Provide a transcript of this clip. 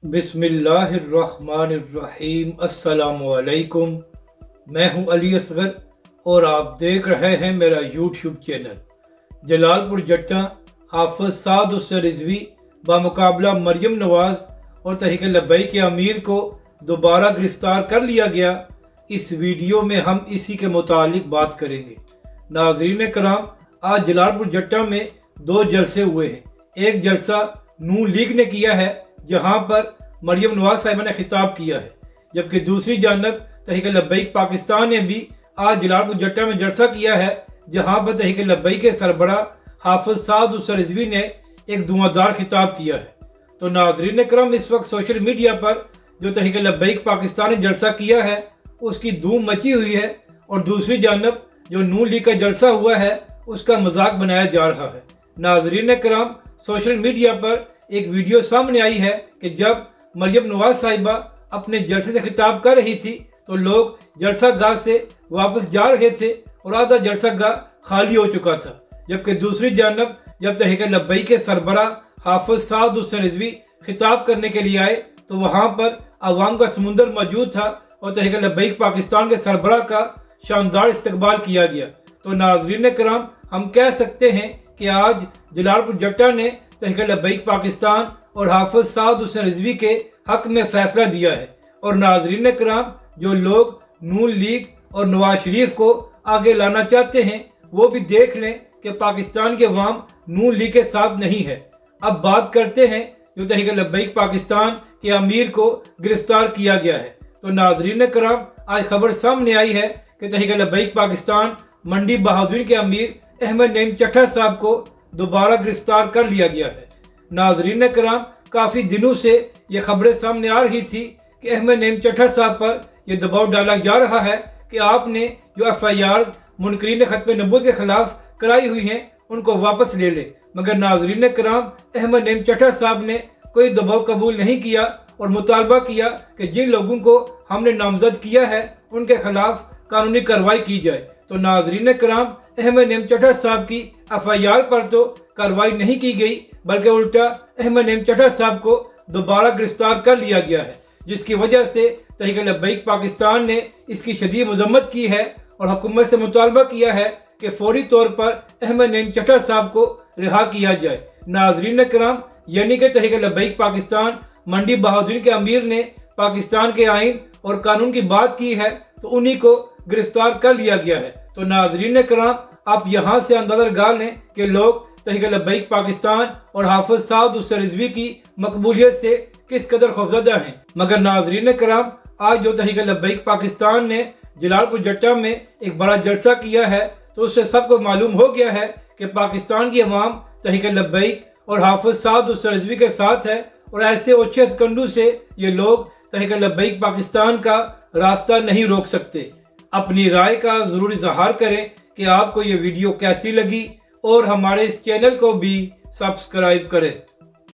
बिस्मिल्लाहिर्रहमानिर्रहीम। अस्सलामुअलैकुम। मैं हूं अली असगर और आप देख रहे हैं मेरा यूट्यूब चैनल। जलालपुर जट्टा हाफिज साद हुसैन रिजवी बामुकाबला मरियम नवाज और तहरीक लब्बैक के अमीर को दोबारा गिरफ्तार कर लिया गया। इस वीडियो में हम इसी के मुतालिक बात करेंगे। नाज़रीन कराम, आज जलालपुर जट्टा में दो जलसे हुए हैं। एक जलसा नून लीग ने किया है जहां पर मरियम नवाज साहिबा ने खिताब किया है, जबकि दूसरी जानब तहरीक लब्बैक पाकिस्तान ने भी आज जलालपुर जट्टा में जलसा किया है जहां पर तहरीक लब्बैक के सरबराह हाफिज साद हुसैन रिजवी ने एक धुआंधार खिताब किया है। तो नाज़रीन करम, इस वक्त सोशल मीडिया पर जो तहरीक लब्बैक पाकिस्तान ने जलसा किया है उसकी धूम मची हुई है और दूसरी जानब जो नून लीग का जलसा हुआ है उसका मजाक बनाया जा रहा है। नाज़रीन करम, सोशल मीडिया पर एक वीडियो सामने आई है कि जब मरियम नवाज साहिबा अपने जलसे से खिताब कर रही थी तो लोग जलसा गाह से वापस जा रहे थे और आधा जलसा गाह खाली हो चुका था, जबकि दूसरी जानब जब तहरीक लब्बैक के सरबराह हाफिज साद हुसैन रिजवी खिताब करने के लिए आए तो वहाँ पर अवाम का समुंदर मौजूद था और तहरीक लब्बैक पाकिस्तान के सरबराह का शानदार इस्तकबाल किया गया। तो नाज़रीन कराम, हम कह सकते हैं कि आज जलालपुर जट्टा ने तहरीक लब्बैक पाकिस्तान और हाफिज साद हुसैन रिजवी के हक में फैसला दिया है। और नाज़रीन कराम, जो लोग नून लीग और नवाज शरीफ को आगे लाना चाहते हैं वो भी देख लें कि पाकिस्तान के अवाम नून लीग के साथ नहीं है। अब बात करते हैं जो तहरीक लब्बैक पाकिस्तान के अमीर को गिरफ्तार किया गया है। तो नाज़रीन कराम, आज खबर सामने आई है कि तहरीक लब्बैक पाकिस्तान मंडी बहादुर के अमीर अहमद नईम चट्टा साहब को दोबारा गिरफ्तार कर लिया गया है। नाज़रीन कराम, काफ़ी दिनों से ये खबरें सामने आ रही थी कि अहमद नईम चट्टा साहब पर यह दबाव डाला जा रहा है कि आपने जो FIR मुनकरीन खत्म नबूवत के खिलाफ कराई हुई हैं उनको वापस ले लें। मगर नाज़रीन कराम, अहमद नईम चट्टा साहब ने कोई दबाव कबूल नहीं किया और मुतालबा किया कि जिन लोगों को हमने नामजद किया है उनके खिलाफ कानूनी कार्रवाई की जाए। तो नाज़रीन कराम, अहमद नईम चट्टा साहब की FIR पर तो कार्रवाई नहीं की गई बल्कि उल्टा अहमद नईम चट्टा साहब को दोबारा गिरफ्तार कर लिया गया है, जिसकी वजह से तहरीक लब्बैक पाकिस्तान ने इसकी शदीद मजम्मत की है और हुकूमत से मुतालबा किया है कि फौरी तौर पर अहमद नईम चट्टा साहब को रिहा किया जाए। नाज़रीन कराम, यानी कि तहरीक लब्बैक पाकिस्तान मंडी बहादुर के अमीर ने पाकिस्तान के आइन और कानून की बात की है तो उन्हीं को गिरफ्तार कर लिया गया है। तो नाज़रीन कराम, आप यहाँ से अंदाजा लगा लें कि लोग तहरीक लब्बैक पाकिस्तान और हाफिज साद हुसैन रिजवी की मकबूलियत से किस कदर खौफजदा हैं। मगर नाज़रीन कराम, आज जो तहरीक लब्बैक पाकिस्तान ने जलालपुर जट्टा में एक बड़ा जलसा किया है तो उससे सबको मालूम हो गया है कि पाकिस्तान की अवाम तहरीक लब्बैक और हाफिज साद हुसैन रिजवी के साथ है और ऐसे ओछे हथकंडों से ये लोग तहरीक लब्बैक पाकिस्तान का रास्ता नहीं रोक सकते। अपनी राय का ज़रूर इज़हार करें कि आपको ये वीडियो कैसी लगी और हमारे इस चैनल को भी सब्सक्राइब करें।